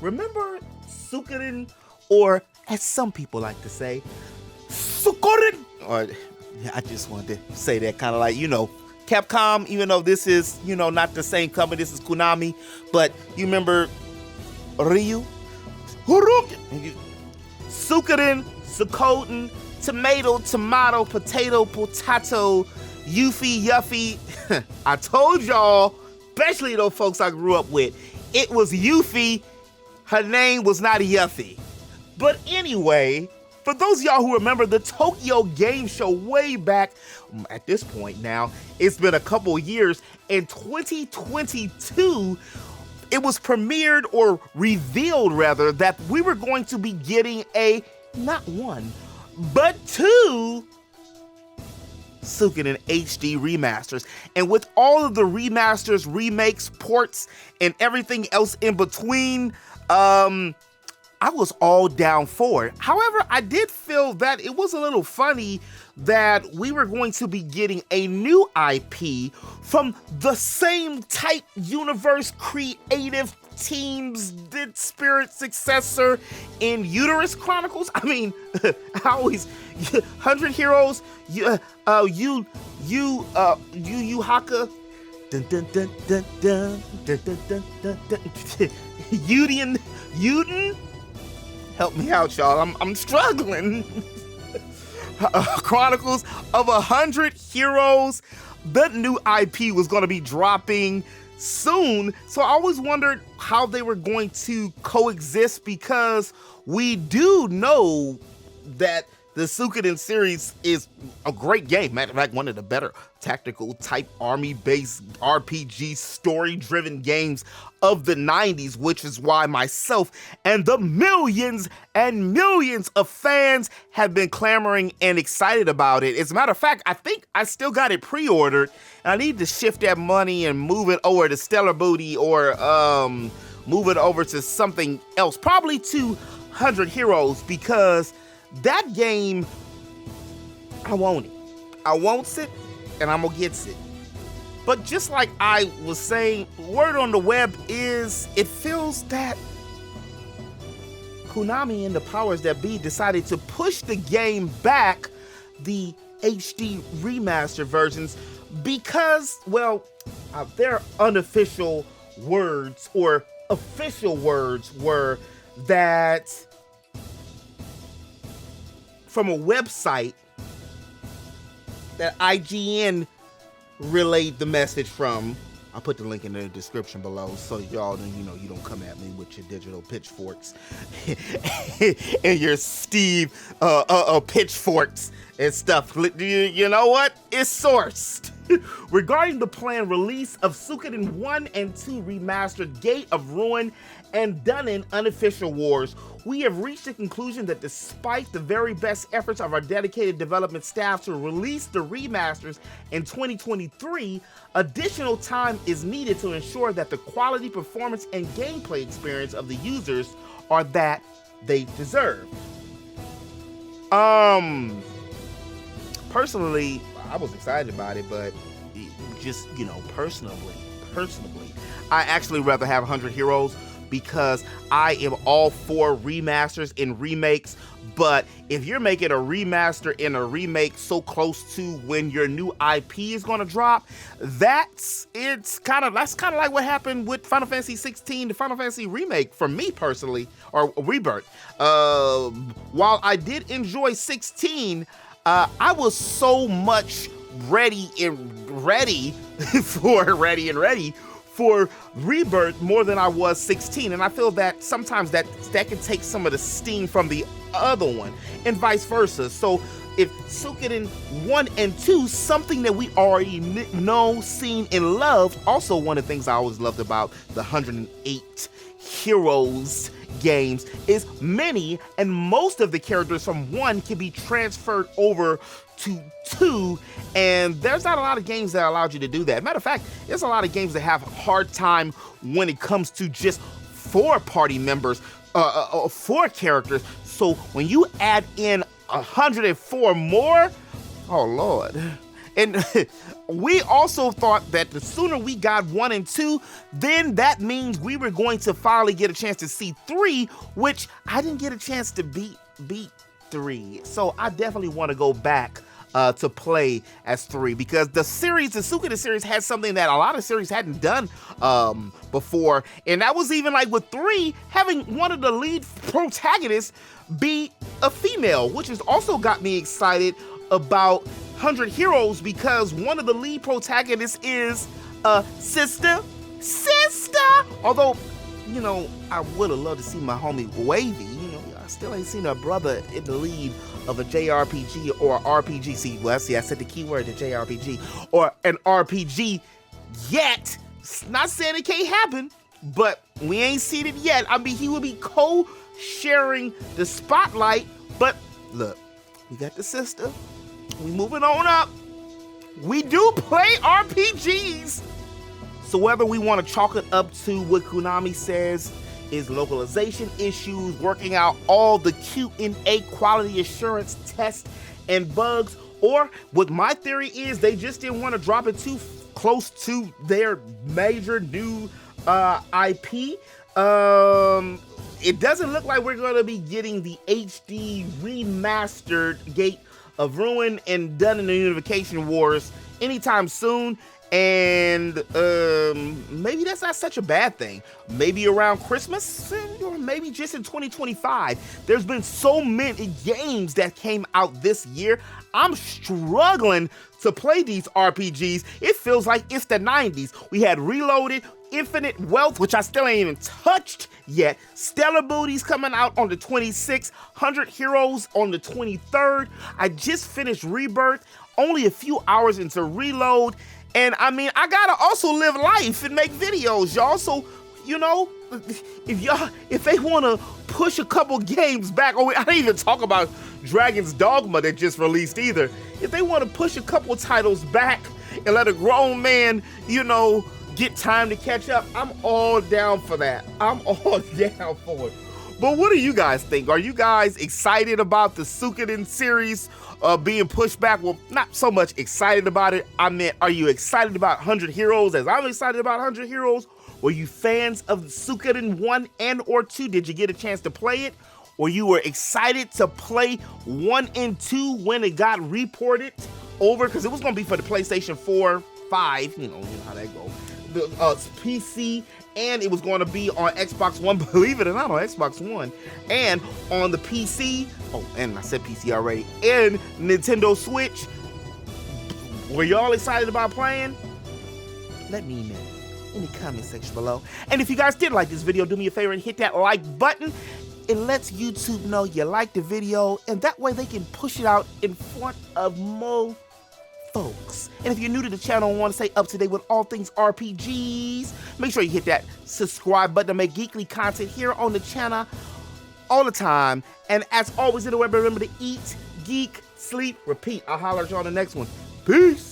Remember Suikoden, or as some people like to say, Suikoden? Or yeah, I just wanted to say that kind of like, Capcom, even though this is, not the same company, this is Konami, but you remember Ryu? Suikoden, Suikoden, tomato, potato, Yuffie. I told y'all, especially those folks I grew up with, it was Yuffie. Her name was not Yuffie. But anyway, for those of y'all who remember the Tokyo Game Show way back, at this point now, it's been a couple years, in 2022, it was premiered, or revealed rather, that we were going to be getting a, not one, but two Suikoden HD remasters. And with all of the remasters, remakes, ports, and everything else in between, I was all down for it. However, I did feel that it was a little funny that we were going to be getting a new IP from the same type universe creative team's Dead Spirit successor in Eiyuden Chronicles. I mean, I always 100 Heroes, Yu Haka, dun dun dun dun dun dun dun dun dun dun. Eiyuden. Help me out, y'all. I'm struggling. Chronicles of 100 Heroes. The new IP was going to be dropping soon, so I always wondered how they were going to coexist, because we do know that the Suikoden series is a great game. Matter of fact, one of the better tactical type army-based RPG story-driven games of the 90s, which is why myself and the millions and millions of fans have been clamoring and excited about it. As a matter of fact, I think I still got it pre-ordered, and I need to shift that money and move it over to Stellar Booty, or move it over to something else, probably to 100 Heroes, because that game, I want it. I wants it, and I'm gonna get it. But just like I was saying, word on the web is, it feels that Konami and the powers that be decided to push the game back, the HD remaster versions, because, well, their unofficial words, or official words, were that from a website that IGN relayed the message from. I'll put the link in the description below, so y'all, you don't come at me with your digital pitchforks and your Steve pitchforks and stuff. You know what? It's sourced. Regarding the planned release of Suikoden 1 and 2 Remastered Gate of Ruin and Done Unofficial Wars, we have reached the conclusion that despite the very best efforts of our dedicated development staff to release the remasters in 2023, additional time is needed to ensure that the quality, performance, and gameplay experience of the users are that they deserve. Personally, I was excited about it, but just, personally, I actually rather have 100 Heroes, because I am all for remasters and remakes. But if you're making a remaster and a remake so close to when your new IP is going to drop, that's kind of like what happened with Final Fantasy 16, the Final Fantasy remake, for me personally, or Rebirth. While I did enjoy 16, I was so much ready for Rebirth more than I was 16, and I feel that sometimes that can take some of the steam from the other one, and vice versa. So if Suikoden 1 and 2, something that we already know, seen, and loved, also one of the things I always loved about the 108 Heroes games is many and most of the characters from 1 can be transferred over to 2, and there's not a lot of games that allowed you to do that. Matter of fact, there's a lot of games that have a hard time when it comes to just 4 party members, 4 characters. So when you add in 104 more, oh Lord, And we also thought that the sooner we got 1 and 2, then that means we were going to finally get a chance to see 3, which I didn't get a chance to beat 3. So I definitely want to go back to play as 3, because the Suikoden series had something that a lot of series hadn't done before, and that was even like with 3 having one of the lead protagonists be a female, which has also got me excited about 100 Heroes, because one of the lead protagonists is a sister. Although, you know, I would have loved to see my homie Wavy. You know, I still ain't seen a brother in the lead of a JRPG or RPG. See, I said the keyword, the JRPG, or an RPG yet. Not saying it can't happen, but we ain't seen it yet. I mean, he will be co-sharing the spotlight, but look, we got the sister. We moving on up. We do play RPGs. So whether we want to chalk it up to what Konami says is localization issues, working out all the Q&A quality assurance tests and bugs, or what my theory is, they just didn't want to drop it too close to their major new IP. It doesn't look like we're going to be getting the HD remastered Gate of Ruin and Done in the Unification Wars anytime soon. And maybe that's not such a bad thing. Maybe around Christmas, or maybe just in 2025. There's been so many games that came out this year. I'm struggling to play these RPGs. It feels like it's the 90s. We had Reloaded, Infinite Wealth, which I still ain't even touched yet. Stellar Booties coming out on the 26th. 100 Heroes on the 23rd. I just finished Rebirth, only a few hours into Reload. And I mean, I gotta also live life and make videos, y'all. So, you know, if they wanna push a couple games back, I didn't even talk about Dragon's Dogma that just released either. If they wanna push a couple titles back and let a grown man, you know, get time to catch up, I'm all down for that. I'm all down for it. But what do you guys think? Are you guys excited about the Suikoden series being pushed back? Well, not so much excited about it. I meant, are you excited about 100 Heroes as I'm excited about 100 Heroes? Were you fans of Suikoden 1 and or 2? Did you get a chance to play it? Or you were excited to play 1 and 2 when it got reported over? Because it was going to be for the PlayStation 4, 5, you know how that goes. The PC, and it was going to be on Xbox One, believe it or not, on Xbox One, and on the PC, oh, and I said PC already, and Nintendo Switch. Were y'all excited about playing? Let me know in the comment section below. And if you guys did like this video, do me a favor and hit that like button. It lets YouTube know you like the video, and that way they can push it out in front of more folks. And if you're new to the channel and want to stay up to date with all things RPGs, make sure you hit that subscribe button to make geekly content here on the channel all the time. And as always in the web, remember to eat, geek, sleep, repeat. I'll holler at you on the next one. Peace.